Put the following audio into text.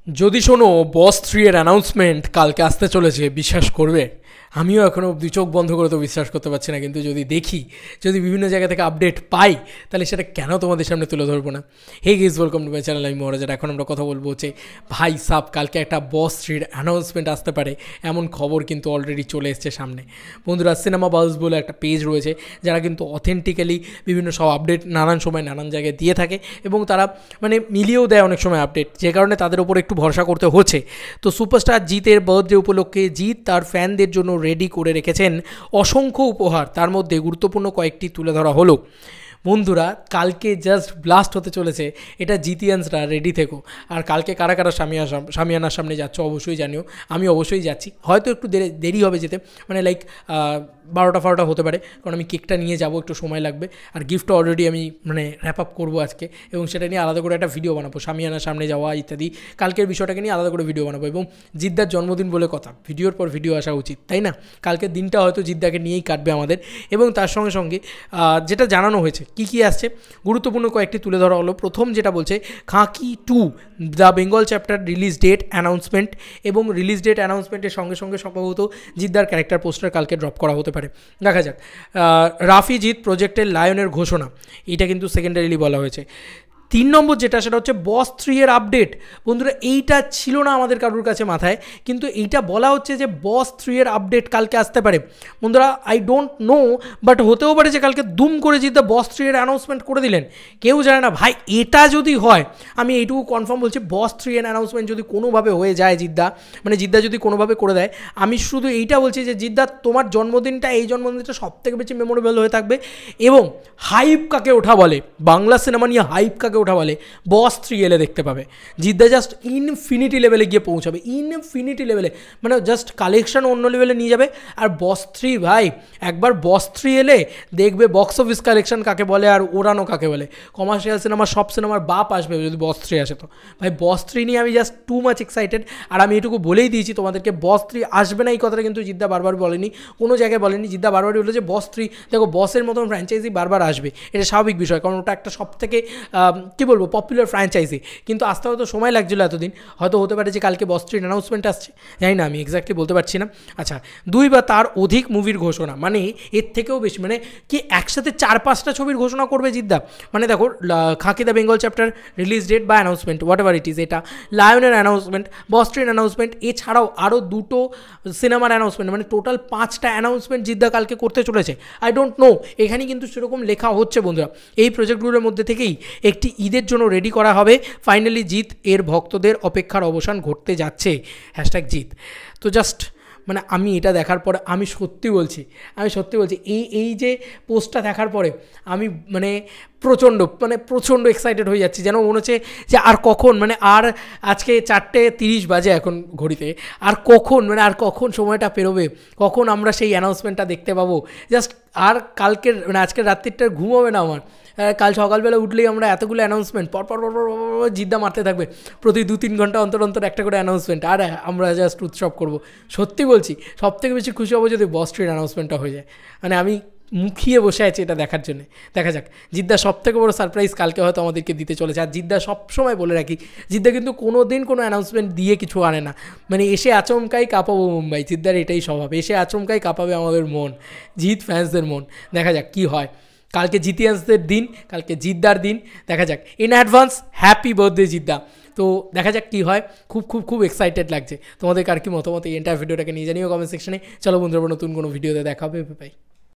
যদি শোনো বস 3 এর অ্যানাউন্সমেন্ট কালকে আসতে চলেছে, বিশ্বাস করবে আমিও এখনও অবধি চোখ বন্ধ করে তো বিশ্বাস করতে পারছি না, কিন্তু যদি দেখি, যদি বিভিন্ন জায়গা থেকে আপডেট পাই, তাহলে সেটা কেন তোমাদের সামনে তুলে ধরবো না। Hey guys, welcome to my channel, আমি মহারাজার। এখন আমরা কথা বলবো হচ্ছে ভাই সাব, কালকে একটা বস 3 এর অ্যানাউন্সমেন্ট আসতে পারে এমন খবর কিন্তু অলরেডি চলে এসছে সামনে। বন্ধুরা, সিনেমা বালস বলে একটা পেজ রয়েছে যারা কিন্তু অথেন্টিক্যালি বিভিন্ন সব আপডেট নানান সময় নানান জায়গায় দিয়ে থাকে, এবং তারা মানে মিলিয়েও দেয় অনেক সময় আপডেট, যে কারণে তাদের উপর একটু ভরসা করতে হচ্ছে। তো সুপারস্টার জিতের বার্থডে উপলক্ষে জিৎ তার ফ্যানদের জন্য রেডি করে রেখেছেন অসংখ্য উপহার, তার মধ্যে গুরুত্বপূর্ণ কয়েকটি তুলে ধরা হলো। বন্ধুরা, কালকে জাস্ট ব্লাস্ট হতে চলেছে, এটা জিতিয়ান্সরা রেডি থেকো। আর কালকে কারা কারা সামিয়ানার সামনে যাচ্ছ অবশ্যই জানিও, আমি অবশ্যই যাচ্ছি। হয়তো একটু দেরি হবে যেতে, মানে লাইক 12টা হতে পারে, কারণ আমি কেকটা নিয়ে যাব, একটু সময় লাগবে। আর গিফটটা অলরেডি আমি মানে র্যাপ আপ করবো আজকে, এবং সেটা নিয়ে আলাদা করে একটা ভিডিও বানাবো, সামিয়ানার সামনে যাওয়া ইত্যাদি কালকের বিষয়টাকে নিয়ে আলাদা করে ভিডিও বানাবো। এবং জিদ্দার জন্মদিন বলে কথা, ভিডিওর পর ভিডিও আসা উচিত, তাই না? কালকের দিনটা হয়তো জিদ্দাকে নিয়েই কাটবে আমাদের। এবং তার সঙ্গে সঙ্গে যেটা জানানো হয়েছে কী আসছে, গুরুত্বপূর্ণ কয়েকটি তুলে ধরা হলো। প্রথম যেটা বলছে, Khakee 2 the Bengal chapter release date announcement, এবং রিলিজ ডেট অ্যানাউন্সমেন্টের সঙ্গে সঙ্গে সম্ভবত জিদ্দার ক্যারেক্টার পোস্টার কালকে ড্রপ করা হতে পারে, দেখা যাক। রাফি জিৎ প্রজেক্টের লায়নের ঘোষণা, এটা কিন্তু সেকেন্ডারিলি বলা হয়েছে। 3 নম্বর যেটা, সেটা হচ্ছে বস 3 এর আপডেট। বন্ধুরা, এইটা ছিল না আমাদের কারোর কাছে মাথায়, কিন্তু এইটা বলা হচ্ছে যে বস 3 এর আপডেট কালকে আসতে পারে। বন্ধুরা, আই ডোন্ট নো, বাট হতেও পারে যে কালকে দুম করে জিদ্দা বস 3 এর অ্যানাউন্সমেন্ট করে দিলেন, কেউ জানে না ভাই। এটা যদি হয়, আমি এইটুকু কনফার্ম বলছি, বস 3 এর অ্যানাউন্সমেন্ট যদি কোনোভাবে হয়ে যায় জিদ্দা, মানে জিদ্দা যদি কোনোভাবে করে দেয়, আমি শুধু এইটা বলছি যে জিদ্দা, তোমার জন্মদিনটা, এই জন্মদিনটা সবথেকে বেশি মেমোরেবল হয়ে থাকবে। এবং হাইপ কাকে ওঠা বলে, বাংলা সিনেমা নিয়ে হাইপ কাকে ওঠা বলে, বস 3 এলে দেখতে পাবে। জিদ্দা জাস্ট ইনফিনিটি লেভেলে গিয়ে পৌঁছাবে, ইনফিনিটি লেভেলে, মানে জাস্ট কালেকশন অন্য লেভেলে নিয়ে যাবে। আর বস 3 ভাই, একবার বস 3 এলে দেখবে বক্স অফিস কালেকশন কাকে বলে আর ওড়ানো কাকে বলে। কমার্শিয়াল সিনেমা, সব সিনেমার বাপ আসবে যদি বস 3 আসে। তো ভাই, বস 3 নিয়ে আমি জাস্ট টু মাচ এক্সাইটেড। আর আমি এটুকু বলেই দিয়েছি তোমাদেরকে, বস 3 আসবে না এই কথাটা কিন্তু জিদ্দা বারবার বলেনি, কোনো জায়গায় বলেনি। জিদ্দা বারবারই বলেছে বস 3, দেখো বসের মতন ফ্র্যাঞ্চাইজি বারবার আসবে, এটা স্বাভাবিক বিষয়, কারণ ওটা একটা সব থেকে কী বলবো পপুলার ফ্র্যাঞ্চাইজি। কিন্তু আসতে হয়তো সময় লাগছিলো এতদিন, হয়তো হতে পারে যে কালকে বস 3 অ্যানাউন্সমেন্ট আসছে, জানি না, আমি এক্স্যাক্টলি বলতে পারছি না। আচ্ছা, 2 বা তার অধিক মুভির ঘোষণা, মানে এর থেকেও বেশি, মানে কি একসাথে 4-5টা ছবির ঘোষণা করবে জিদ্দা। মানে দেখো, Khakee the Bengal chapter release date বা announcement, whatever it is, এটা লায়নের অ্যানাউন্সমেন্ট, বস 3 অ্যানাউন্সমেন্ট, এছাড়াও আরও 2টো সিনেমার অ্যানাউন্সমেন্ট, মানে টোটাল 5টা অ্যানাউন্সমেন্ট জিদ্দা কালকে করতে চলেছে। আই ডোন্ট নো, এখানে কিন্তু সেরকম লেখা হচ্ছে বন্ধুরা, এই প্রজেক্টগুলোর মধ্যে থেকেই একটি ঈদের জন্য রেডি করা হবে। ফাইনালি জিত এর ভক্তদের অপেক্ষার অবসান ঘটতে যাচ্ছে, #জিত। তো জাস্ট মানে আমি এটা দেখার পরে আমি সত্যি বলছি, এই যে পোস্টটা দেখার পরে আমি মানে প্রচণ্ড এক্সাইটেড হয়ে যাচ্ছি, যেন মনে হচ্ছে যে আর কখন, মানে আর আজকে 4:30 বাজে এখন ঘড়িতে, আর কখন সময়টা পেরোবে, কখন আমরা সেই অ্যানাউন্সমেন্টটা দেখতে পাবো। জাস্ট আর কালকের মানে আজকের রাত্রিটা ঘুম হবে না আমার, কাল সকালবেলা উঠলেই আমরা এতগুলো অ্যানাউন্সমেন্ট পর জিদ্দা মারতে থাকবে, প্রতি 2-3 ঘন্টা অন্তর একটা করে অ্যানাউন্সমেন্ট, আর আমরা জাস্ট উৎসব করবো। সত্যি বলছি, সবথেকে বেশি খুশি হবো যদি বস 3 অ্যানাউন্সমেন্টটা হয়ে যায়। মানে আমি মুখিয়ে বসে আছি এটা দেখার জন্য। দেখা যাক, জিদ্দা সবথেকে বড় সারপ্রাইজ কালকে হয়তো আমাদেরকে দিতে চলেছে। আর জিদ্দা সবসময় বলে রাখি, জিদ্দা কিন্তু কোনো দিন কোনো অ্যানাউন্সমেন্ট দিয়ে কিছু আনে না, মানে এসে আচমকাই কাঁপাবো মুম্বাই, জিদ্দার এটাই স্বভাব, এসে আচমকাই কাঁপাবে আমাদের মন, জিৎ ফ্যান্সদের মন। দেখা যাক কী হয়। কালকে জিতিয়ান্সদের দিন, কালকে জিদ্দার দিন, দেখা যাক। In advance happy birthday Jeddah. তো দেখা যাক কী হয়, খুব এক্সাইটেড লাগছে। তোমাদের কার কি মতামত এই এন্টায়ার ভিডিওটাকে নিয়ে জানিও কমেন্ট সেকশনে। চলো বন্ধুরা, নতুন কোনো ভিডিওতে দেখা হবে, বাই।